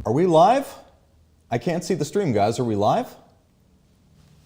Are we live? I can't see the stream, guys. Are we live?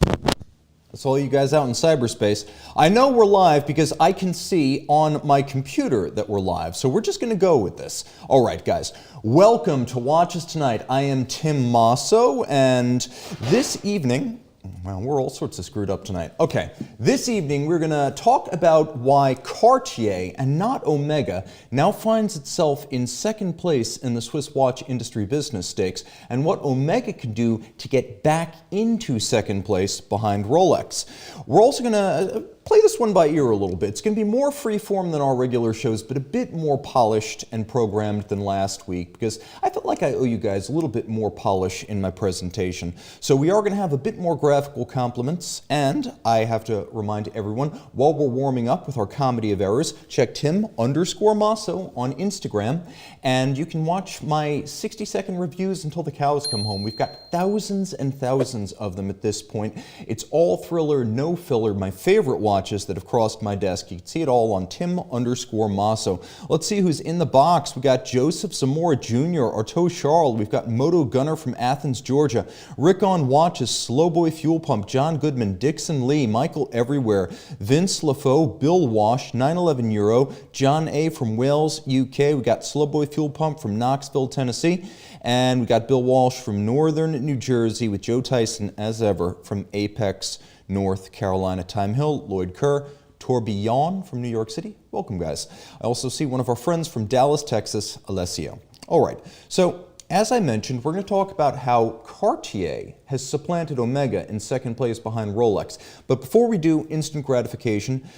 That's all you guys out in cyberspace. I know we're live because I can see on my computer that we're live, so we're just going to go with this. All right, guys. Welcome to Watch Us Tonight. I am Tim Masso, and this evening... Well, we're all sorts of screwed up tonight. Okay, this evening we're going to talk about why Cartier, and not Omega, now finds itself in second place in the Swiss watch industry business stakes, and what Omega can do to get back into second place behind Rolex. We're also going to play this one by ear a little bit. It's going to be more freeform than our regular shows, but a bit more polished and programmed than last week, because I felt like I owe you guys a little bit more polish in my presentation. So we are going to have a bit more graphical compliments, and I have to remind everyone, while we're warming up with our comedy of errors, check Tim_Masso on Instagram, and you can watch my 60-second reviews until the cows come home. We've got thousands and thousands of them at this point. It's all thriller, no filler, my favorite watches that have crossed my desk. You can see it all on Tim_Masso. Let's see who's in the box. We got Joseph Zamora Jr., Arto Charles. We've got Moto Gunner from Athens, Georgia. Rick on Watches, Slowboy Fuel Pump, John Goodman, Dixon Lee, Michael Everywhere, Vince LaFaux, Bill Wash, 911 Euro, John A. from Wales, UK. We got Slowboy Fuel Pump from Knoxville, Tennessee. And we got Bill Walsh from Northern New Jersey with Joe Tyson, as ever, from Apex, North Carolina. Time Hill, Lloyd Kerr, Tourbillon from New York City. Welcome, guys. I also see one of our friends from Dallas, Texas, Alessio. All right, so as I mentioned, we're going to talk about how Cartier has supplanted Omega in second place behind Rolex. But before we do, instant gratification.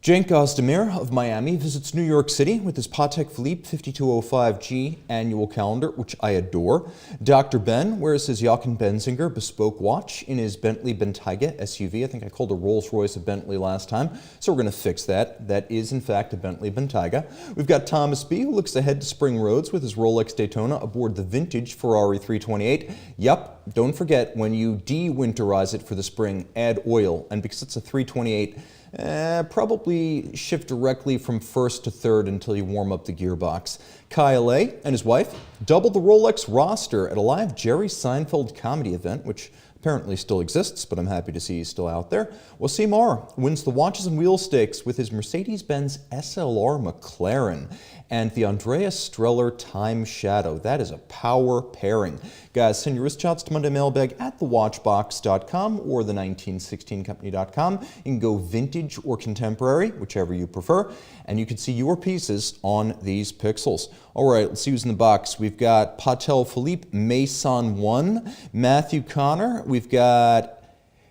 Cenk Özdemir of Miami visits New York City with his Patek Philippe 5205G annual calendar, which I adore. Dr. Ben wears his Jochen Benzinger bespoke watch in his Bentley Bentayga SUV. I think I called a Rolls-Royce a Bentley last time, so we're going to fix that. That is, in fact, a Bentley Bentayga. We've got Thomas B., who looks ahead to spring roads with his Rolex Daytona aboard the vintage Ferrari 328. Yup, don't forget, when you de-winterize it for the spring, add oil, and because it's a 328, probably shift directly from first to third until you warm up the gearbox. Kyle A. and his wife doubled the Rolex roster at a live Jerry Seinfeld comedy event, which apparently still exists, but I'm happy to see he's still out there. Wasim Mar wins the Watches and Wheels Stakes with his Mercedes-Benz SLR McLaren and the Andreas Streller Time Shadow. That is a power pairing. Guys, send your wrist shots to Monday Mailbag at thewatchbox.com or the1916company.com. You can go vintage or contemporary, whichever you prefer, and you can see your pieces on these pixels. All right, let's see who's in the box. We've got Patek Philippe Maison 1, Matthew Connor. We've got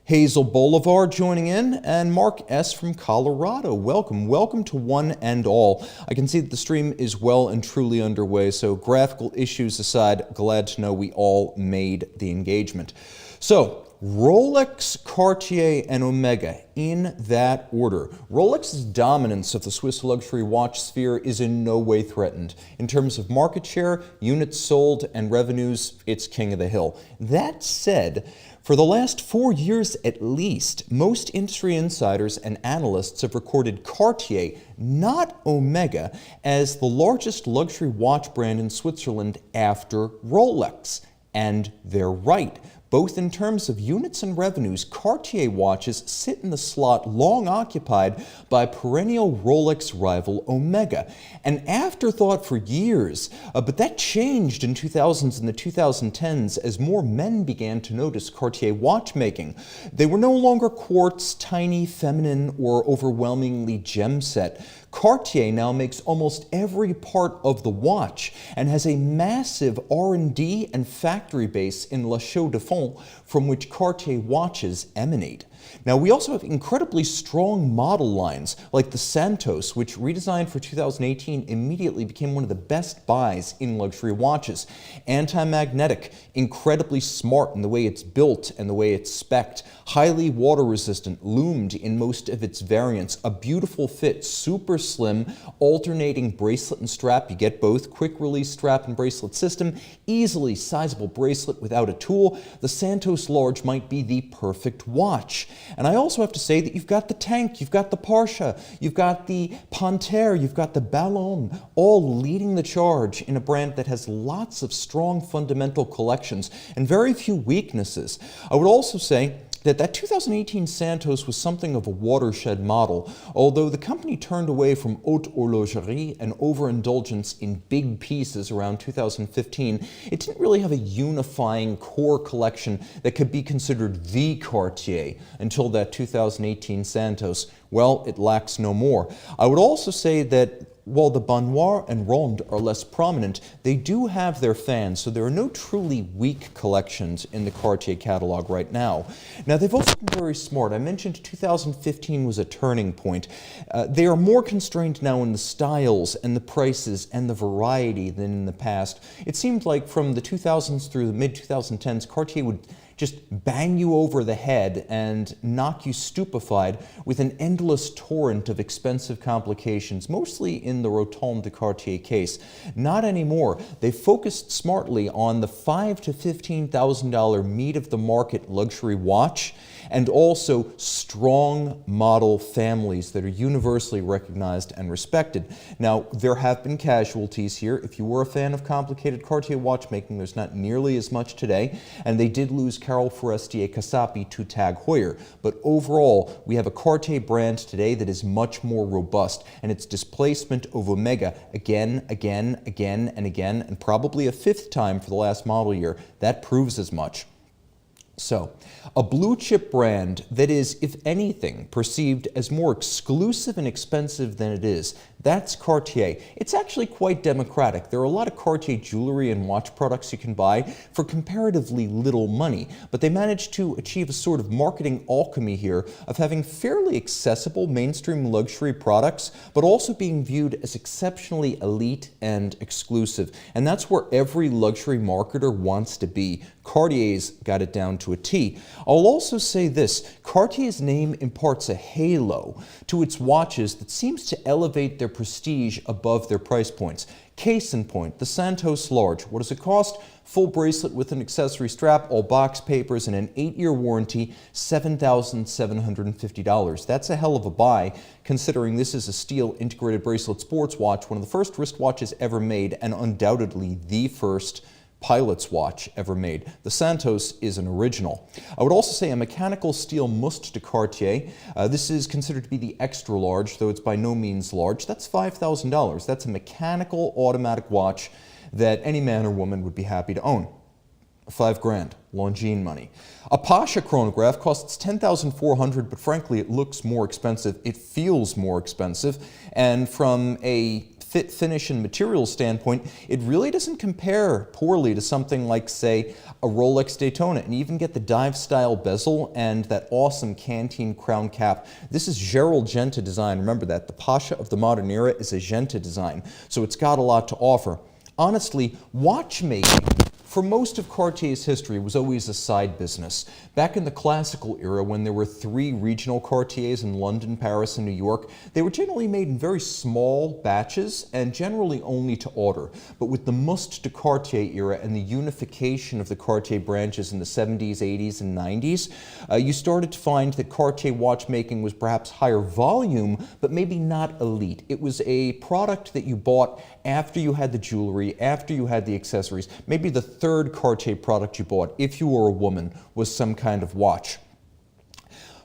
Hazel Boulevard joining in, and Mark S. from Colorado. Welcome. Welcome to one and all. I can see that the stream is well and truly underway, so graphical issues aside, glad to know we all made the engagement. So, Rolex, Cartier, and Omega in that order. Rolex's dominance of the Swiss luxury watch sphere is in no way threatened. In terms of market share, units sold, and revenues, it's king of the hill. That said, for the last 4 years at least, most industry insiders and analysts have recorded Cartier, not Omega, as the largest luxury watch brand in Switzerland after Rolex. And they're right. Both in terms of units and revenues, Cartier watches sit in the slot long occupied by perennial Rolex rival Omega. An afterthought for years, but that changed in 2000s and the 2010s as more men began to notice Cartier watchmaking. They were no longer quartz, tiny, feminine, or overwhelmingly gem set. Cartier now makes almost every part of the watch and has a massive R&D and factory base in La Chaux-de-Fonds from which Cartier watches emanate. Now, we also have incredibly strong model lines like the Santos, which redesigned for 2018 immediately became one of the best buys in luxury watches. Anti-magnetic, incredibly smart in the way it's built and the way it's spec'd, highly water resistant, loomed in most of its variants, a beautiful fit, super slim, alternating bracelet and strap. You get both, quick release strap and bracelet system, easily sizable bracelet without a tool. The Santos Large might be the perfect watch. And I also have to say that you've got the Tank, you've got the Pasha, you've got the Panthère, you've got the Ballon, all leading the charge in a brand that has lots of strong fundamental collections and very few weaknesses. I would also say that 2018 Santos was something of a watershed model, although the company turned away from haute horlogerie and overindulgence in big pieces around 2015. It didn't really have a unifying core collection that could be considered the Cartier until that 2018 Santos. Well, it lacks no more. I would also say that while the Banoir and Ronde are less prominent, they do have their fans, so there are no truly weak collections in the Cartier catalog right now. Now, they've also been very smart. I mentioned 2015 was a turning point. They are more constrained now in the styles and the prices and the variety than in the past. It seemed like from the 2000s through the mid-2010s, Cartier would just bang you over the head and knock you stupefied with an endless torrent of expensive complications, mostly in the Rotonde de Cartier case. Not anymore. They focused smartly on the $5,000 to $15,000 meat of the market luxury watch, and also strong model families that are universally recognized and respected. Now, there have been casualties here. If you were a fan of complicated Cartier watchmaking, there's not nearly as much today, and they did lose Carol Forestier-Casapi to Tag Heuer. But overall, we have a Cartier brand today that is much more robust, and its displacement of Omega again, and probably a fifth time for the last model year, that proves as much. So, a blue chip brand that is, if anything, perceived as more exclusive and expensive than it is, that's Cartier. It's actually quite democratic. There are a lot of Cartier jewelry and watch products you can buy for comparatively little money, but they managed to achieve a sort of marketing alchemy here of having fairly accessible mainstream luxury products, but also being viewed as exceptionally elite and exclusive. And that's where every luxury marketer wants to be. Cartier's got it down to a T. I'll also say this, Cartier's name imparts a halo to its watches that seems to elevate their prestige above their price points. Case in point, the Santos Large. What does it cost? Full bracelet with an accessory strap, all box papers, and an 8-year warranty, $7,750. That's a hell of a buy, considering this is a steel integrated bracelet sports watch, one of the first wristwatches ever made, and undoubtedly the first pilot's watch ever made. The Santos is an original. I would also say a mechanical steel must de Cartier. This is considered to be the extra large, though it's by no means large. That's $5,000. That's a mechanical automatic watch that any man or woman would be happy to own. $5,000, Longines money. A Pasha chronograph costs $10,400, but frankly, it looks more expensive. It feels more expensive, and from a fit, finish, and material standpoint, it really doesn't compare poorly to something like, say, a Rolex Daytona, and you even get the dive-style bezel and that awesome canteen crown cap. This is Gerald Genta design. Remember that. The Pasha of the modern era is a Genta design, so it's got a lot to offer. Honestly, watchmaking for most of Cartier's history was always a side business. Back in the classical era, when there were 3 regional Cartiers in London, Paris, and New York, they were generally made in very small batches and generally only to order. But with the Must de Cartier era and the unification of the Cartier branches in the 70s, 80s, and 90s, you started to find that Cartier watchmaking was perhaps higher volume, but maybe not elite. It was a product that you bought after you had the jewelry, after you had the accessories. Maybe the third Cartier product you bought, if you were a woman, was some kind of watch.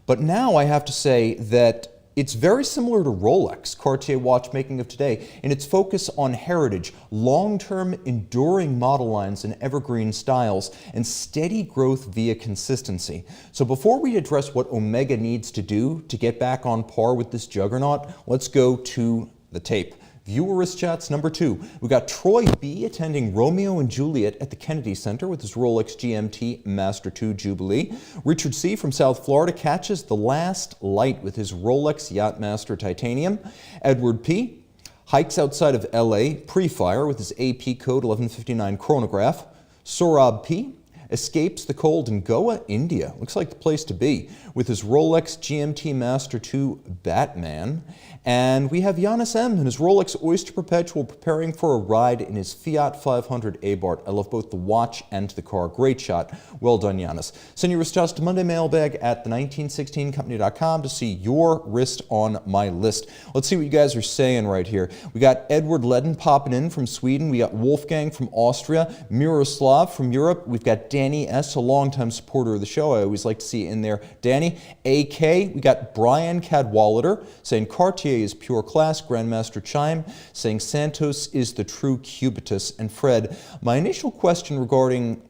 But now I have to say that it's very similar to Rolex, Cartier watchmaking of today, in its focus on heritage, long-term enduring model lines and evergreen styles, and steady growth via consistency. So before we address what Omega needs to do to get back on par with this juggernaut, let's go to the tape. Viewer wrist chats number 2. We got Troy B attending Romeo and Juliet at the Kennedy Center with his Rolex GMT Master 2 Jubilee. Richard C from South Florida catches the last light with his Rolex Yachtmaster Titanium. Edward P hikes outside of LA pre-fire with his AP code 1159 chronograph. Sorab P escapes the cold in Goa, India. Looks like the place to be, with his Rolex GMT Master 2 Batman. And we have Giannis M. and his Rolex Oyster Perpetual preparing for a ride in his Fiat 500 Abarth. I love both the watch and the car. Great shot. Well done, Giannis. Send your wrist to Monday mailbag at the1916company.com to see your wrist on my list. Let's see what you guys are saying right here. We got Edward Ledden popping in from Sweden. We got Wolfgang from Austria. Miroslav from Europe. We've got Danny S., a longtime supporter of the show. I always like to see in there. Danny. AK. We got Brian Cadwallader saying Cartier is pure class. Grandmaster Chime saying Santos is the true Cubitus. And Fred, my initial question regarding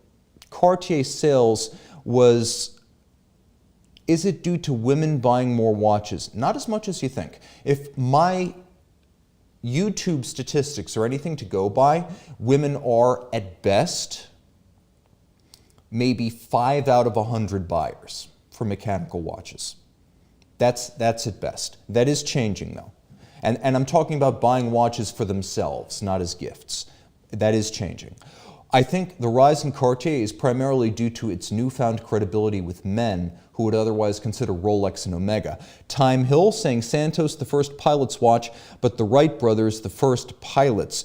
Cartier sales was, is it due to women buying more watches? Not as much as you think. If my YouTube statistics are anything to go by, women are at best maybe 5 out of 100 buyers for mechanical watches. That's at best. That is changing though. And I'm talking about buying watches for themselves, not as gifts. That is changing. I think the rise in Cartier is primarily due to its newfound credibility with men who would otherwise consider Rolex and Omega. Time Hill saying Santos the first pilot's watch, but the Wright brothers the first pilots.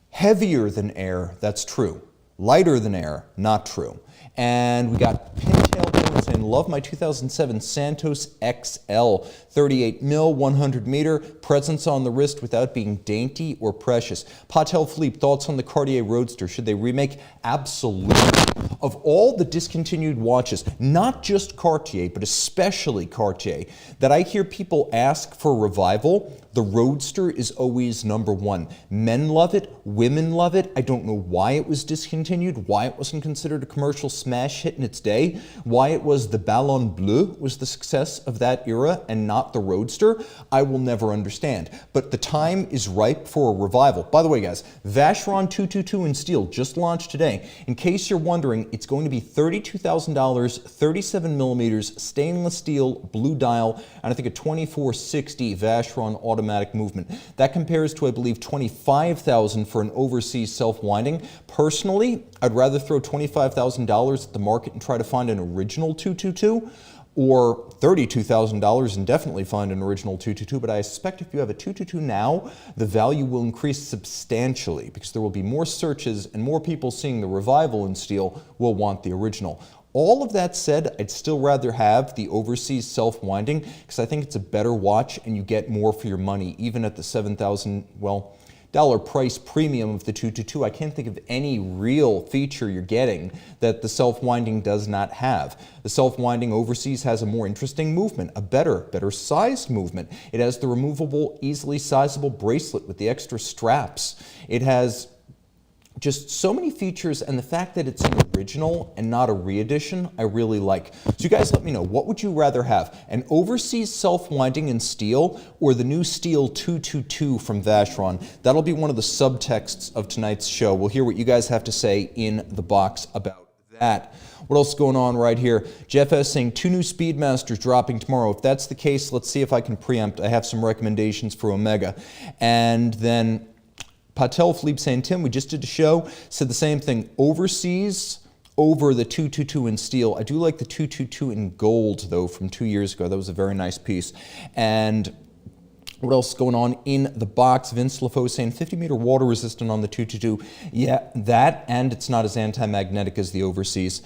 Heavier than air, that's true. Lighter than air, not true. And we got Pintail saying, love my 2007 Santos XL, 38 mil, 100 meter, presence on the wrist without being dainty or precious. Patel Philippe, thoughts on the Cartier Roadster? Should they remake? Absolutely. Of all the discontinued watches, not just Cartier, but especially Cartier, that I hear people ask for revival, the Roadster is always #1. Men love it, women love it. I don't know why it was discontinued, why it wasn't considered a commercial smash hit in its day, why it was the Ballon Bleu was the success of that era and not the Roadster. I will never understand. But the time is ripe for a revival. By the way, guys, Vacheron 222 in steel just launched today. In case you're wondering, it's going to be $32,000, 37 millimeters, stainless steel, blue dial, and I think a 2460 Vacheron automatic movement. That compares to, I believe, $25,000 for an overseas self-winding. Personally, I'd rather throw $25,000 at the market and try to find an original 222, or $32,000 and definitely find an original 222, but I suspect if you have a 222 now, the value will increase substantially because there will be more searches and more people seeing the revival in steel will want the original. All of that said, I'd still rather have the overseas self-winding because I think it's a better watch and you get more for your money, even at the $7,000, well, price premium of the 222. I can't think of any real feature you're getting that the self-winding does not have. The self-winding overseas has a more interesting movement, a better sized movement. It has the removable, easily sizable bracelet with the extra straps. It has just so many features, and the fact that it's an original and not a re-edition, I really like. So you guys let me know, what would you rather have? An overseas self-winding in steel or the new steel 222 from Vacheron? That'll be one of the subtexts of tonight's show. We'll hear what you guys have to say in the box about that. What else is going on right here? Jeff S. saying 2 new Speedmasters dropping tomorrow. If that's the case, let's see if I can preempt. I have some recommendations for Omega. And then Patel Philippe saying, Tim, we just did a show, said the same thing, overseas over the 222 in steel. I do like the 222 in gold, though, from 2 years ago. That was a very nice piece. And what else is going on in the box? Vince LaFoe saying 50-meter water resistant on the 222. Yeah, that, and it's not as anti-magnetic as the overseas.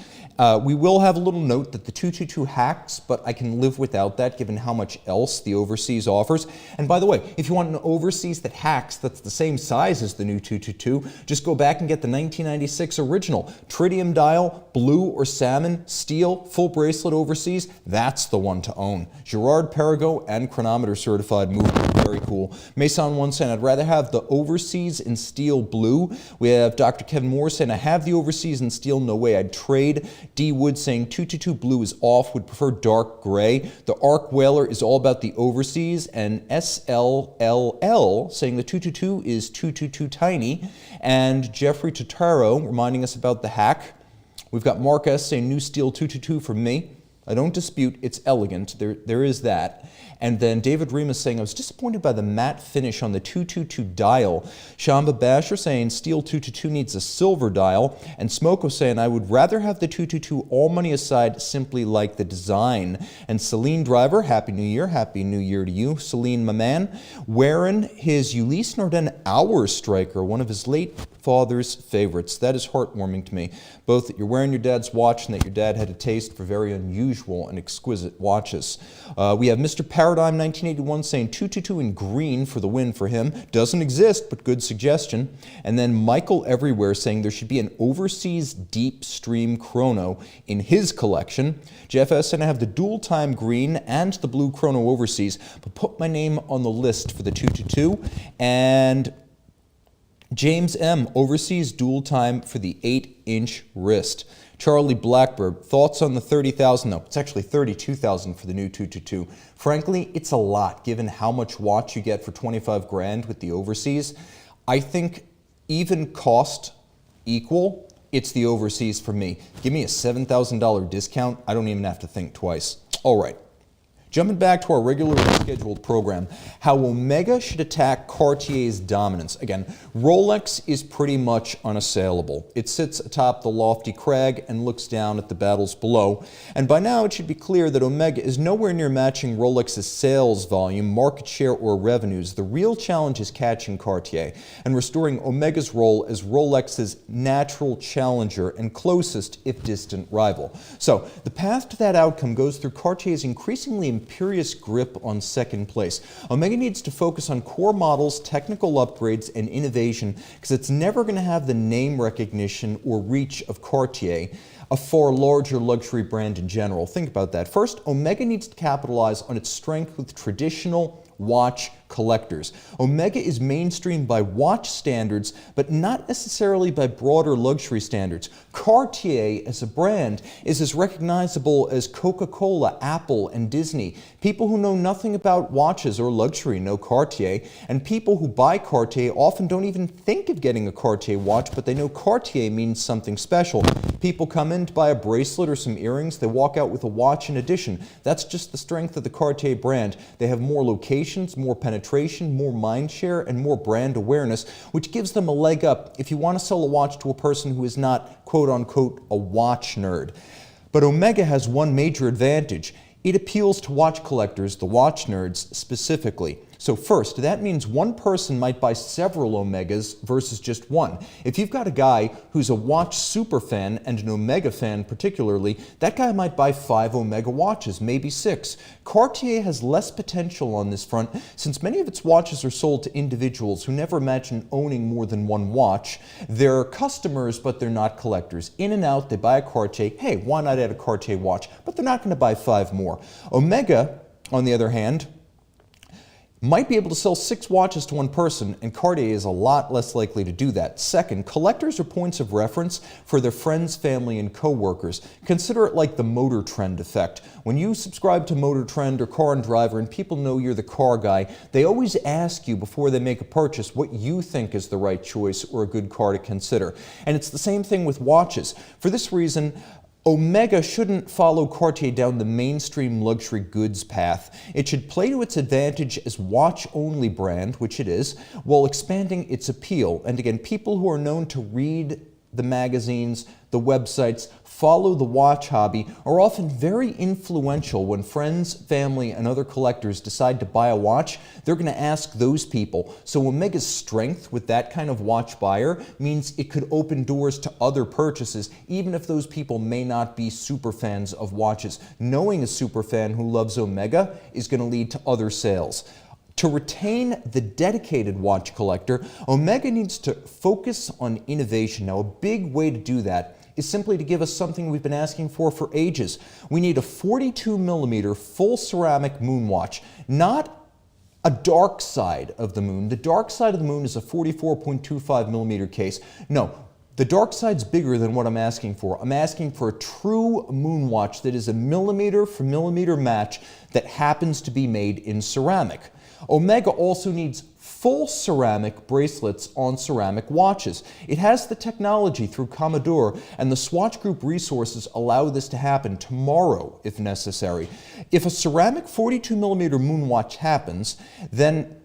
We will have a little note that the 222 hacks, but I can live without that given how much else the overseas offers. And by the way, if you want an overseas that hacks that's the same size as the new 222, just go back and get the 1996 original. Tritium dial, blue or salmon, steel, full bracelet overseas, that's the one to own. Gerard Perigot and chronometer certified movement, very cool. Mason 1 saying, I'd rather have the overseas in steel blue. We have Dr. Kevin Moore saying, I have the overseas in steel, no way I'd trade. D. Wood saying 222 blue is off, would prefer dark gray. The Arc Whaler is all about the overseas, and SLLL saying the 222 is 222 tiny. And Jeffrey Totaro reminding us about the hack. We've got Mark S. saying new steel 222 from me. I don't dispute it's elegant. There is that. And then David Remus saying, I was disappointed by the matte finish on the 222 dial. Shamba Basher saying, steel 222 needs a silver dial. And Smoko saying, I would rather have the 222, all money aside, simply like the design. And Celine Driver, Happy New Year to you. Celine, my man, wearing his Ulysse Nardin Hour Striker, one of his late father's favorites. That is heartwarming to me. Both that you're wearing your dad's watch and that your dad had a taste for very unusual and exquisite watches. We have Mr. Paradigm 1981 saying 222 in green for the win for him. Doesn't exist, but good suggestion. And then Michael Everywhere saying there should be an overseas deep stream chrono in his collection. Jeff S. and I have the dual time green and the blue chrono overseas, but put my name on the list for the 222. And James M. overseas dual time for the 8-inch wrist. Charlie Blackbird, thoughts on the 30,000? No, it's actually 32,000 for the new 222. Frankly, it's a lot given how much watch you get for 25 grand with the overseas. I think even cost equal, it's the overseas for me. Give me a $7,000 discount. I don't even have to think twice. All right. Jumping back to our regularly scheduled program, how Omega should attack Cartier's dominance. Again, Rolex is pretty much unassailable. It sits atop the lofty crag and looks down at the battles below. And by now it should be clear that Omega is nowhere near matching Rolex's sales volume, market share, or revenues. The real challenge is catching Cartier and restoring Omega's role as Rolex's natural challenger and closest, if distant, rival. So the path to that outcome goes through Cartier's increasingly imperious grip on second place. Omega needs to focus on core models, technical upgrades, and innovation because it's never going to have the name recognition or reach of Cartier, a far larger luxury brand in general. Think about that. First, Omega needs to capitalize on its strength with traditional watch collectors. Omega is mainstream by watch standards, but not necessarily by broader luxury standards. Cartier as a brand is as recognizable as Coca-Cola, Apple, and Disney. People who know nothing about watches or luxury know Cartier, and people who buy Cartier often don't even think of getting a Cartier watch, but they know Cartier means something special. People come in to buy a bracelet or some earrings, they walk out with a watch in addition. That's just the strength of the Cartier brand. They have more locations, more penetration, more mind share, and more brand awareness, which gives them a leg up if you want to sell a watch to a person who is not, quote-unquote, a watch nerd. But Omega has one major advantage. It appeals to watch collectors, the watch nerds specifically. So first, that means one person might buy several Omegas versus just one. If you've got a guy who's a watch super fan and an Omega fan particularly, that guy might buy 5 Omega watches, maybe 6. Cartier has less potential on this front since many of its watches are sold to individuals who never imagine owning more than one watch. They're customers, but they're not collectors. In and out, they buy a Cartier. Hey, why not add a Cartier watch? But they're not going to buy 5 more. Omega, on the other hand, might be able to sell 6 watches to one person, and Cartier is a lot less likely to do that. Second, collectors are points of reference for their friends, family, and co-workers. Consider it like the Motor Trend effect. When you subscribe to Motor Trend or Car and Driver and people know you're the car guy, they always ask you before they make a purchase what you think is the right choice or a good car to consider. And it's the same thing with watches. For this reason, Omega shouldn't follow Cartier down the mainstream luxury goods path. It should play to its advantage as watch-only brand, which it is, while expanding its appeal. And again, people who are known to read the magazines, the websites, follow the watch hobby are often very influential. When friends, family, and other collectors decide to buy a watch, they're going to ask those people. So Omega's strength with that kind of watch buyer means it could open doors to other purchases, even if those people may not be super fans of watches. Knowing a super fan who loves Omega is going to lead to other sales. To retain the dedicated watch collector, Omega needs to focus on innovation. Now, a big way to do that is simply to give us something we've been asking for ages. We need a 42mm full ceramic moon watch, not a dark side of the moon. The dark side of the moon is a 44.25mm case. No, the dark side's bigger than what I'm asking for. I'm asking for a true moon watch that is a millimeter for millimeter match that happens to be made in ceramic. Omega also needs full ceramic bracelets on ceramic watches. It has the technology through Commodore, and the Swatch Group resources allow this to happen tomorrow if necessary. If a ceramic 42mm moon watch happens, then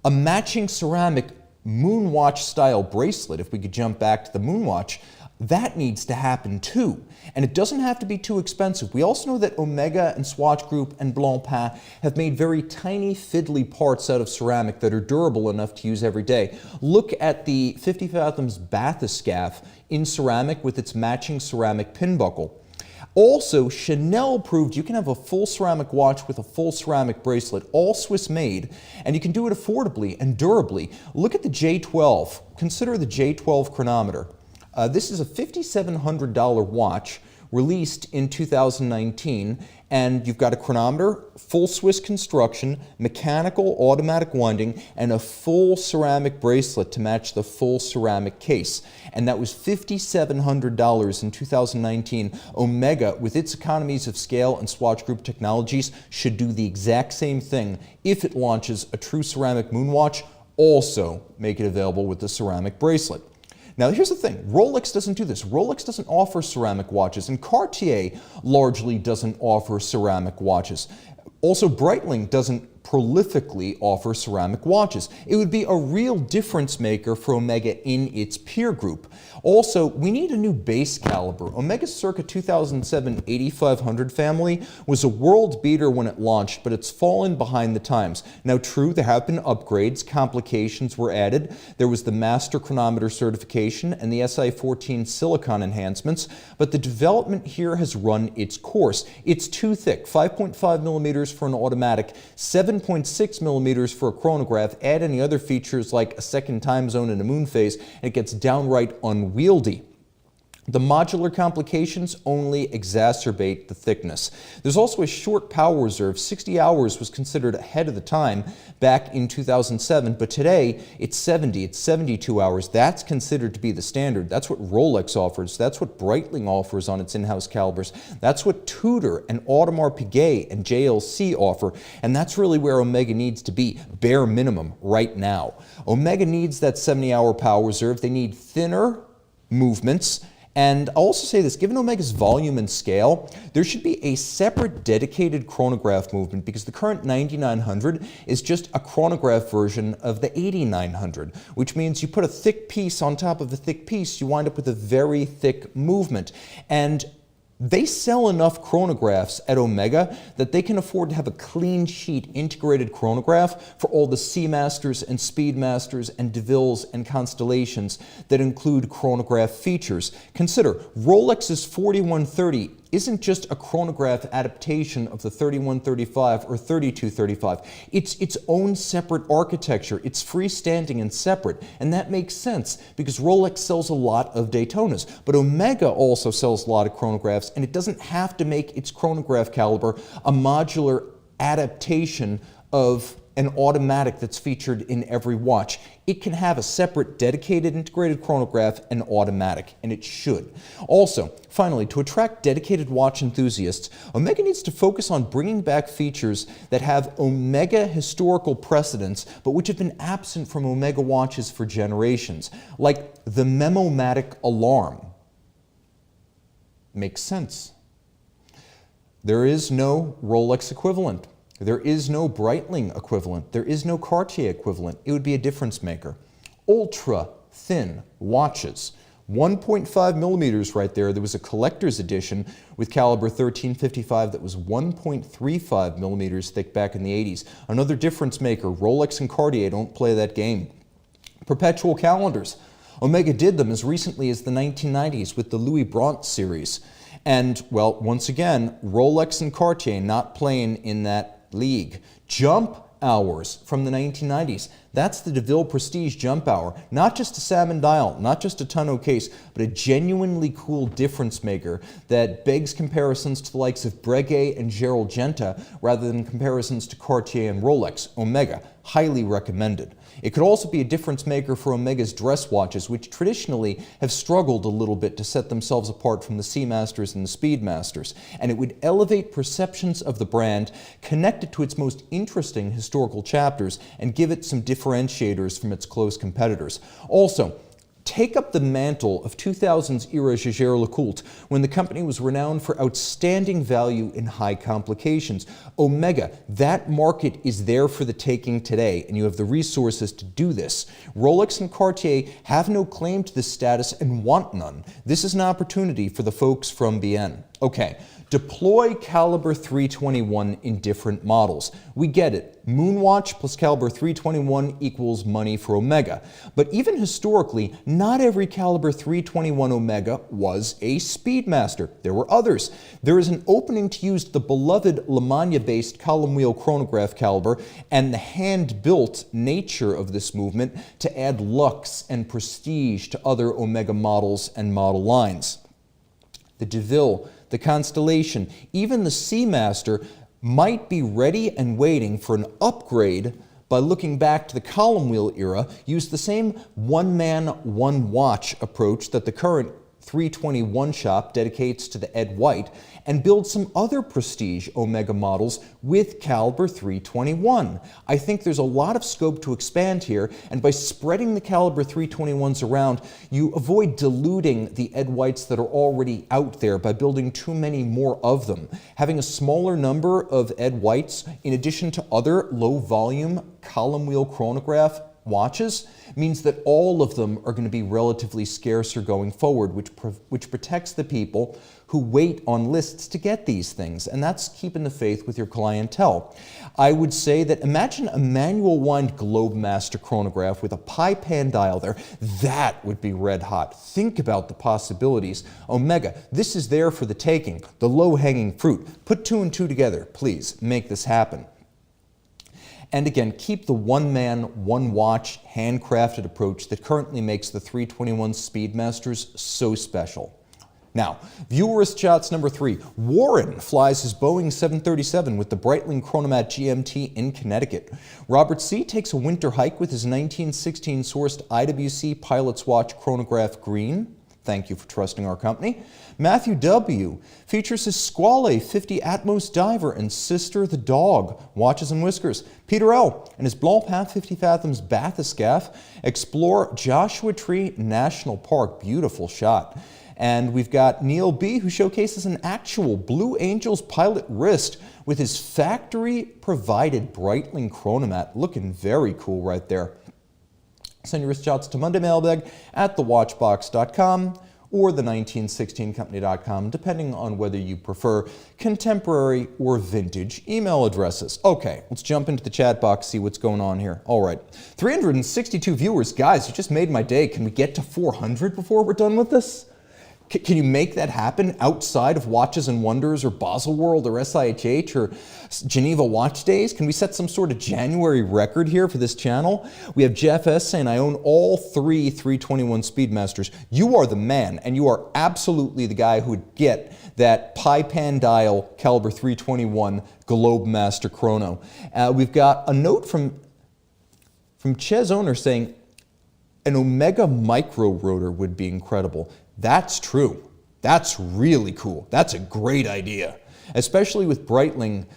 a matching ceramic moon watch style bracelet, if we could jump back to the moon watch, that needs to happen too. And it doesn't have to be too expensive. We also know that Omega and Swatch Group and Blancpain have made very tiny fiddly parts out of ceramic that are durable enough to use every day. Look at the 50 Fathoms bathyscaphe in ceramic with its matching ceramic pin buckle. Also, Chanel proved you can have a full ceramic watch with a full ceramic bracelet, all Swiss made, and you can do it affordably and durably. Look at the J12. Consider the J12 chronometer. This is a $5,700 watch released in 2019, and you've got a chronometer, full Swiss construction, mechanical automatic winding, and a full ceramic bracelet to match the full ceramic case. And that was $5,700 in 2019. Omega, with its economies of scale and Swatch Group technologies, should do the exact same thing if it launches a true ceramic moon watch, also make it available with the ceramic bracelet. Now here's the thing, Rolex doesn't do this. Rolex doesn't offer ceramic watches, and Cartier largely doesn't offer ceramic watches. Also, Breitling doesn't prolifically offer ceramic watches. It would be a real difference maker for Omega in its peer group. Also, we need a new base caliber. Omega's circa 2007 8500 family was a world beater when it launched, but it's fallen behind the times. Now true, there have been upgrades, complications were added. There was the master chronometer certification and the SI14 silicon enhancements, but the development here has run its course. It's too thick, 5.5 millimeters for an automatic, 7.6 millimeters for a chronograph. Add any other features like a second time zone and a moon phase, and it gets downright unwieldy. The modular complications only exacerbate the thickness. There's also a short power reserve. 60 hours was considered ahead of the time back in 2007, but today it's 70, it's 72 hours. That's considered to be the standard. That's what Rolex offers. That's what Breitling offers on its in-house calibers. That's what Tudor and Audemars Piguet and JLC offer, and that's really where Omega needs to be, bare minimum, right now. Omega needs that 70-hour power reserve. They need thinner movements. And I'll also say this, given Omega's volume and scale, there should be a separate dedicated chronograph movement because the current 9900 is just a chronograph version of the 8900, which means you put a thick piece on top of a thick piece, you wind up with a very thick movement. And they sell enough chronographs at Omega that they can afford to have a clean sheet integrated chronograph for all the Seamasters and Speedmasters and DeVilles and Constellations that include chronograph features. Consider, Rolex's 4130 isn't just a chronograph adaptation of the 3135 or 3235. It's its own separate architecture. It's freestanding and separate, and that makes sense because Rolex sells a lot of Daytonas, but Omega also sells a lot of chronographs, and it doesn't have to make its chronograph caliber a modular adaptation of an automatic that's featured in every watch. It can have a separate dedicated integrated chronograph and automatic, and it should. Also, finally, to attract dedicated watch enthusiasts, Omega needs to focus on bringing back features that have Omega historical precedence, but which have been absent from Omega watches for generations, like the Memomatic alarm. Makes sense. There is no Rolex equivalent. There is no Breitling equivalent. There is no Cartier equivalent. It would be a difference maker. Ultra thin watches. 1.5 millimeters right there. There was a collector's edition with caliber 1355 that was 1.35 millimeters thick back in the 80s. Another difference maker. Rolex and Cartier don't play that game. Perpetual calendars. Omega did them as recently as the 1990s with the Louis Brandt series. And, well, once again, Rolex and Cartier not playing in that league. Jump hours from the 1990s. That's the DeVille Prestige jump hour. Not just a salmon dial, not just a tonneau case, but a genuinely cool difference maker that begs comparisons to the likes of Breguet and Gerald Genta rather than comparisons to Cartier and Rolex. Omega, highly recommended. It could also be a difference maker for Omega's dress watches, which traditionally have struggled a little bit to set themselves apart from the Seamasters and the Speedmasters. And it would elevate perceptions of the brand, connect it to its most interesting historical chapters, and give it some differentiators from its close competitors. Also, take up the mantle of 2000's era Jaeger-LeCoultre, when the company was renowned for outstanding value in high complications. Omega, that market is there for the taking today, and you have the resources to do this. Rolex and Cartier have no claim to this status and want none. This is an opportunity for the folks from BN. Okay, deploy caliber 321 in different models. We get it. Moonwatch plus caliber 321 equals money for Omega. But even historically, not every caliber 321 Omega was a Speedmaster. There were others. There is an opening to use the beloved Lemania-based column wheel chronograph caliber and the hand-built nature of this movement to add lux and prestige to other Omega models and model lines. The DeVille, the Constellation, even the Seamaster might be ready and waiting for an upgrade by looking back to the column wheel era, use the same one-man, one-watch approach that the current 321 shop dedicates to the Ed White, and build some other prestige Omega models with caliber 321. I think there's a lot of scope to expand here, and by spreading the caliber 321s around, you avoid diluting the Ed Whites that are already out there by building too many more of them. Having a smaller number of Ed Whites, in addition to other low-volume column wheel chronograph watches, means that all of them are going to be relatively scarcer going forward, which protects the people who wait on lists to get these things, and that's keeping the faith with your clientele. I would say that imagine a manual wind Globemaster chronograph with a pie pan dial there. That would be red hot. Think about the possibilities. Omega, this is there for the taking, the low-hanging fruit. Put two and two together, please. Make this happen. And again, keep the one-man, one-watch, handcrafted approach that currently makes the 321 Speedmasters so special. Now, viewerist shots number 3. Warren flies his Boeing 737 with the Breitling Chronomat GMT in Connecticut. Robert C. takes a winter hike with his 1916 sourced IWC Pilot's Watch Chronograph Green. Thank you for trusting our company. Matthew W. features his Squale 50 Atmos Diver and Sister the Dog, watches and whiskers. Peter L. and his Blancpain 50 Fathoms Bathyscaphe explore Joshua Tree National Park. Beautiful shot. And we've got Neil B., who showcases an actual Blue Angels pilot wrist with his factory-provided Breitling Chronomat. Looking very cool right there. Send your wrist shots to mondaymailbag@thewatchbox.com or the1916company.com, depending on whether you prefer contemporary or vintage email addresses. Okay, let's jump into the chat box, see what's going on here. All right, 362 viewers. Guys, you just made my day. Can we get to 400 before we're done with this? Can you make that happen outside of Watches and Wonders or Basel World or SIHH or Geneva Watch Days? Can we set some sort of January record here for this channel? We have Jeff S. saying, I own all 3 321 Speedmasters. You are the man, and you are absolutely the guy who would get that pie pan dial caliber 321 Globemaster chrono. We've got a note from Ches owner saying, an Omega micro rotor would be incredible. That's true. That's really cool. That's a great idea, especially with Breitling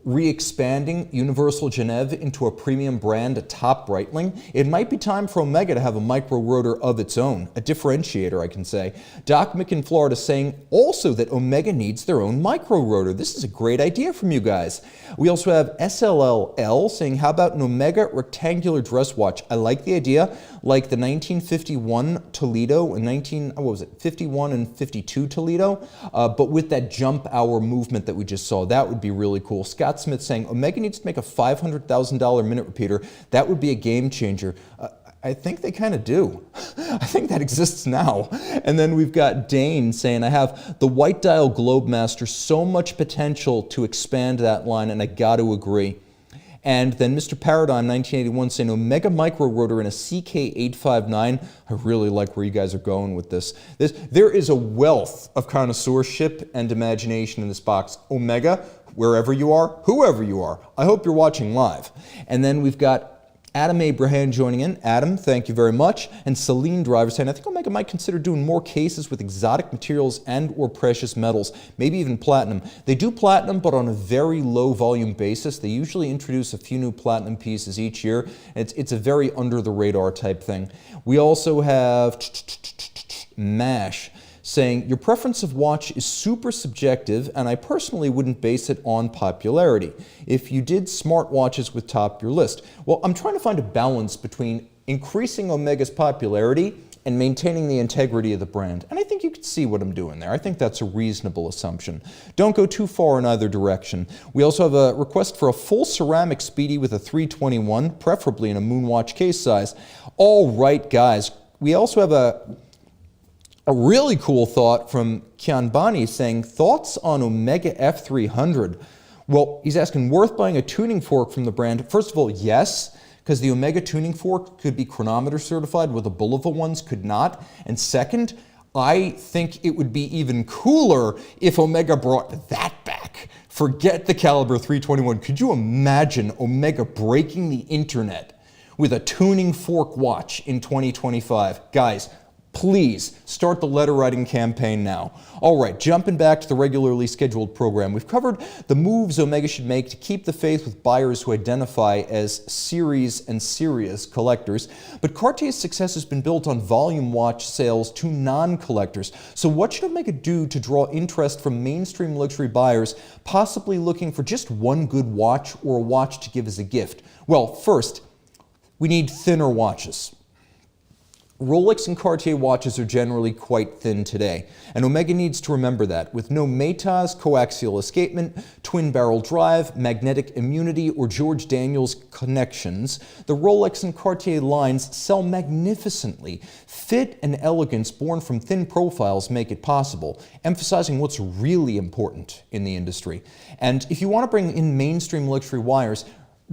re-expanding Universal Genève into a premium brand atop Breitling. It might be time for Omega to have a micro rotor of its own, a differentiator, I can say. Doc Mick in Florida saying also that Omega needs their own micro rotor. This is a great idea from you guys. We also have SLLL saying, how about an Omega rectangular dress watch? I like the idea, like the 1951 Toledo and 51 and 52 Toledo, but with that jump hour movement that we just saw. That would be really cool. Scott Smith saying, Omega needs to make a $500,000 minute repeater. That would be a game changer. I think they kind of do. I think that exists now. And then we've got Dane saying, I have the white dial Globemaster, so much potential to expand that line, and I got to agree. And then Mr. Paradigm 1981 saying, Omega micro rotor in a CK859. I really like where you guys are going with this. There is a wealth of connoisseurship and imagination in this box. Omega, wherever you are, whoever you are, I hope you're watching live. And then we've got Adam Abraham joining in. Adam, thank you very much. And Celine Driver saying, I think Omega might consider doing more cases with exotic materials and or precious metals, maybe even platinum. They do platinum, but on a very low volume basis. They usually introduce a few new platinum pieces each year. It's a very under the radar type thing. We also have MASH saying, your preference of watch is super subjective, and I personally wouldn't base it on popularity. If you did smartwatches would top your list. Well, I'm trying to find a balance between increasing Omega's popularity and maintaining the integrity of the brand. And I think you can see what I'm doing there. I think that's a reasonable assumption. Don't go too far in either direction. We also have a request for a full ceramic Speedy with a 321, preferably in a Moonwatch case size. All right, guys. We also have a really cool thought from Kianbani saying, thoughts on Omega F300? Well, he's asking, worth buying a tuning fork from the brand? First of all, yes, because the Omega tuning fork could be chronometer certified, where the Bulova ones could not. And second, I think it would be even cooler if Omega brought that back. Forget the Caliber 321. Could you imagine Omega breaking the internet with a tuning fork watch in 2025? Guys, please start the letter writing campaign now. All right, jumping back to the regularly scheduled program. We've covered the moves Omega should make to keep the faith with buyers who identify as series and serious collectors. But Cartier's success has been built on volume watch sales to non-collectors. So what should Omega do to draw interest from mainstream luxury buyers, possibly looking for just one good watch or a watch to give as a gift? Well, first, we need thinner watches. Rolex and Cartier watches are generally quite thin today, and Omega needs to remember that. With no METAS, coaxial escapement, twin barrel drive, magnetic immunity, or George Daniels connections, the Rolex and Cartier lines sell magnificently. Fit and elegance born from thin profiles make it possible, emphasizing what's really important in the industry. And if you want to bring in mainstream luxury wires,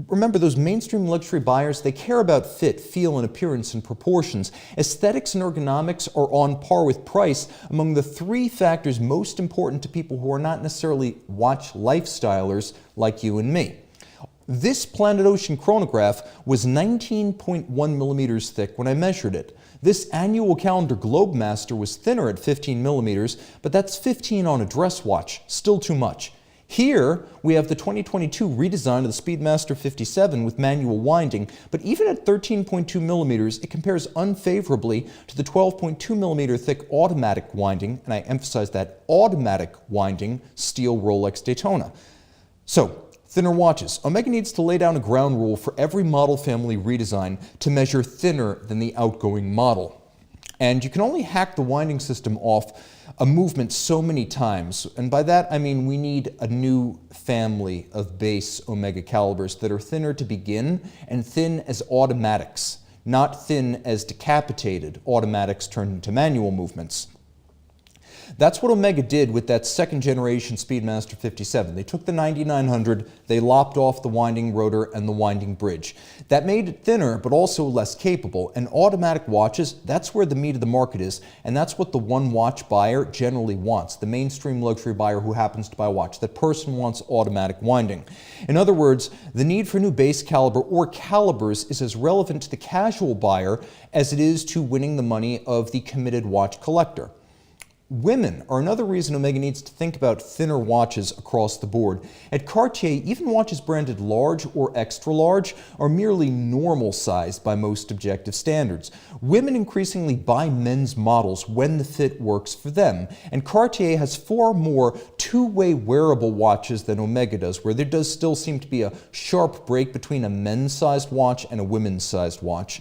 remember, those mainstream luxury buyers, they care about fit, feel, and appearance and proportions. Aesthetics and ergonomics are on par with price among the three factors most important to people who are not necessarily watch lifestylers like you and me. This Planet Ocean chronograph was 19.1 millimeters thick when I measured it. This annual calendar Globemaster was thinner at 15 millimeters, but that's 15 on a dress watch, still too much. Here, we have the 2022 redesign of the Speedmaster 57 with manual winding, but even at 13.2 millimeters, it compares unfavorably to the 12.2 millimeter thick automatic winding, and I emphasize that automatic winding, steel Rolex Daytona. So, thinner watches. Omega needs to lay down a ground rule for every model family redesign to measure thinner than the outgoing model. And you can only hack the winding system off a movement so many times. And by that, I mean we need a new family of base Omega calibers that are thinner to begin and thin as automatics, not thin as decapitated automatics turned into manual movements. That's what Omega did with that second generation Speedmaster 57. They took the 9900, they lopped off the winding rotor and the winding bridge. That made it thinner, but also less capable. And automatic watches, that's where the meat of the market is, and that's what the one watch buyer generally wants, the mainstream luxury buyer who happens to buy a watch. That person wants automatic winding. In other words, the need for new base caliber or calibers is as relevant to the casual buyer as it is to winning the money of the committed watch collector. Women are another reason Omega needs to think about thinner watches across the board. At Cartier, even watches branded large or extra large are merely normal sized by most objective standards. Women increasingly buy men's models when the fit works for them, and Cartier has far more two-way wearable watches than Omega does, where there does still seem to be a sharp break between a men's sized watch and a women's sized watch.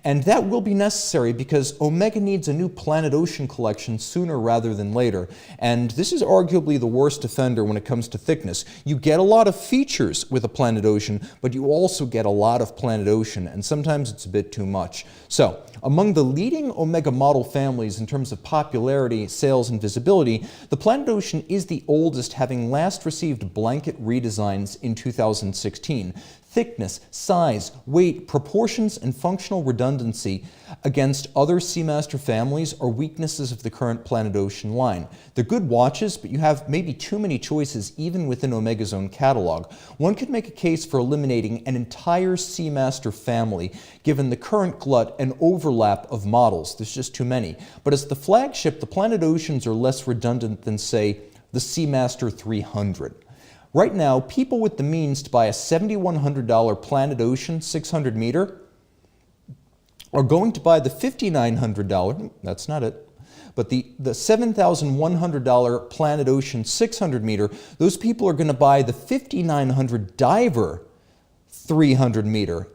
And that will be necessary because Omega needs a new Planet Ocean collection sooner rather than later. And this is arguably the worst offender when it comes to thickness. You get a lot of features with a Planet Ocean, but you also get a lot of Planet Ocean, and sometimes it's a bit too much. So, among the leading Omega model families in terms of popularity, sales, and visibility, the Planet Ocean is the oldest, having last received blanket redesigns in 2016. thickness, size, weight, proportions, and functional redundancy against other Seamaster families are weaknesses of the current Planet Ocean line. They're good watches, but you have maybe too many choices even within Omega's own catalog. One could make a case for eliminating an entire Seamaster family given the current glut and overlap of models. There's just too many. But as the flagship, the Planet Oceans are less redundant than, say, the Seamaster 300. Right now, people with the means to buy a $7,100 Planet Ocean 600 meter are going to buy the $5,900, that's not it, but the $7,100 Planet Ocean 600 meter, those people are going to buy the $5,900 Diver 300 meter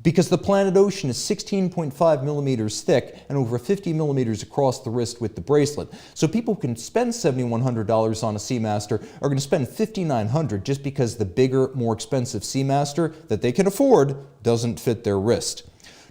because the Planet Ocean is 16.5 millimeters thick and over 50 millimeters across the wrist with the bracelet. So people who can spend $7,100 on a Seamaster are going to spend $5,900 just because the bigger, more expensive Seamaster that they can afford doesn't fit their wrist.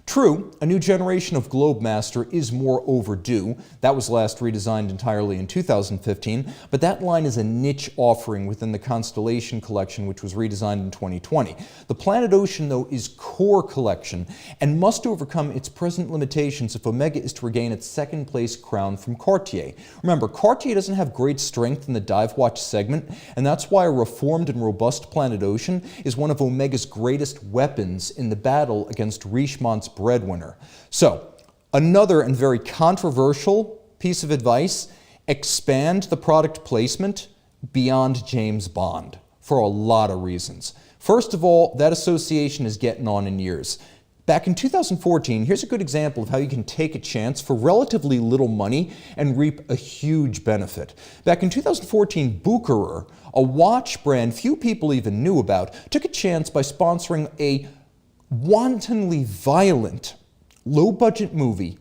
True, a new generation of Globemaster is more overdue. That was last redesigned entirely in 2015, but that line is a niche offering within the Constellation collection, which was redesigned in 2020. The Planet Ocean, though, is core collection and must overcome its present limitations if Omega is to regain its second-place crown from Cartier. Remember, Cartier doesn't have great strength in the dive watch segment, and that's why a reformed and robust Planet Ocean is one of Omega's greatest weapons in the battle against Richemont's breadwinner. So, another and very controversial piece of advice, expand the product placement beyond James Bond for a lot of reasons. First of all, that association is getting on in years. Back in 2014, here's a good example of how you can take a chance for relatively little money and reap a huge benefit. Back in 2014, Bucherer, a watch brand few people even knew about, took a chance by sponsoring a wantonly violent, low-budget movie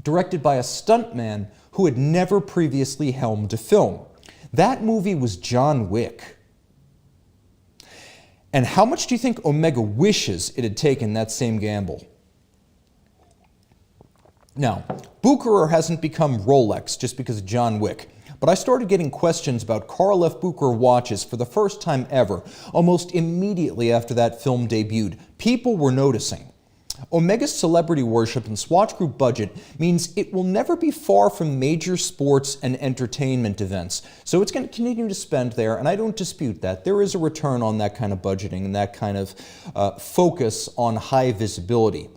directed by a stuntman who had never previously helmed a film. That movie was John Wick. And how much do you think Omega wishes it had taken that same gamble? Now, Bucherer hasn't become Rolex just because of John Wick. But I started getting questions about Karl F. Bucherer watches for the first time ever, almost immediately after that film debuted. People were noticing. Omega's celebrity worship and Swatch Group budget means it will never be far from major sports and entertainment events. So it's going to continue to spend there, and I don't dispute that. There is a return on that kind of budgeting and that kind of focus on high visibility.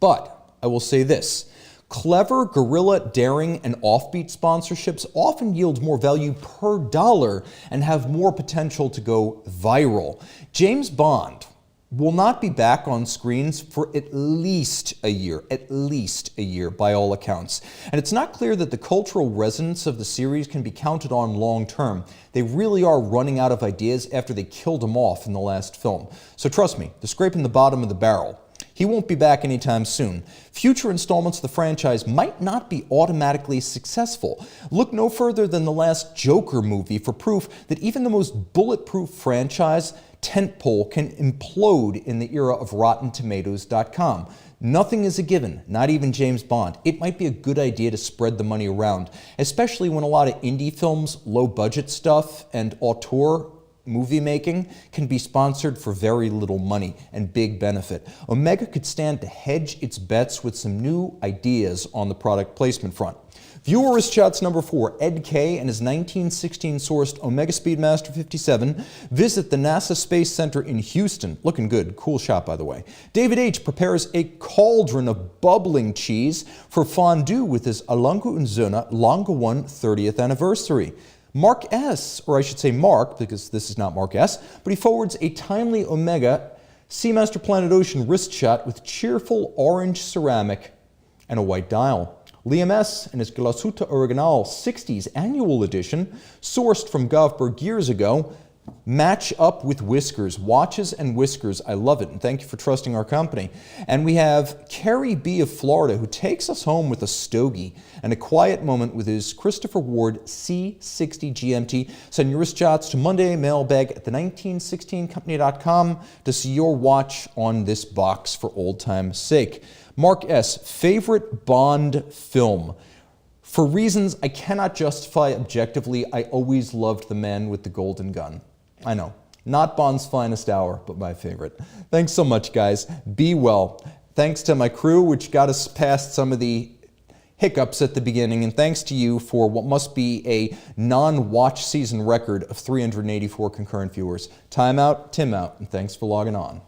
But I will say this. Clever, guerrilla, daring, and offbeat sponsorships often yield more value per dollar and have more potential to go viral. James Bond will not be back on screens for at least a year by all accounts. And it's not clear that the cultural resonance of the series can be counted on long term. They really are running out of ideas after they killed him off in the last film. So trust me, they're scraping the bottom of the barrel. He won't be back anytime soon. Future installments of the franchise might not be automatically successful. Look no further than the last Joker movie for proof that even the most bulletproof franchise tentpole can implode in the era of RottenTomatoes.com. Nothing is a given, not even James Bond. It might be a good idea to spread the money around, especially when a lot of indie films, low-budget stuff, and auteur movie making can be sponsored for very little money and big benefit. Omega could stand to hedge its bets with some new ideas on the product placement front. Viewer Chats number 4, Ed K. and his 1916 sourced Omega Speedmaster 57 visit the NASA Space Center in Houston. Looking good. Cool shot, by the way. David H. prepares a cauldron of bubbling cheese for fondue with his Alango und Söhne Lange One 30th anniversary. Mark S., or I should say Mark, because this is not Mark S., but he forwards a timely Omega Seamaster Planet Ocean wrist shot with cheerful orange ceramic and a white dial. Liam S. and his Glasuta Original 60s annual edition, sourced from Govberg years ago, match up with whiskers, watches and whiskers. I love it, and thank you for trusting our company. And we have Carrie B. of Florida, who takes us home with a stogie and a quiet moment with his Christopher Ward C60 GMT. Send your wrist shots to Monday mailbag at the1916company.com to see your watch on this box for old time's sake. Mark S., favorite Bond film? For reasons I cannot justify objectively, I always loved The Man with the Golden Gun. I know. Not Bond's finest hour, but my favorite. Thanks so much, guys. Be well. Thanks to my crew, which got us past some of the hiccups at the beginning, and thanks to you for what must be a non-watch season record of 384 concurrent viewers. Time out, Tim out, and thanks for logging on.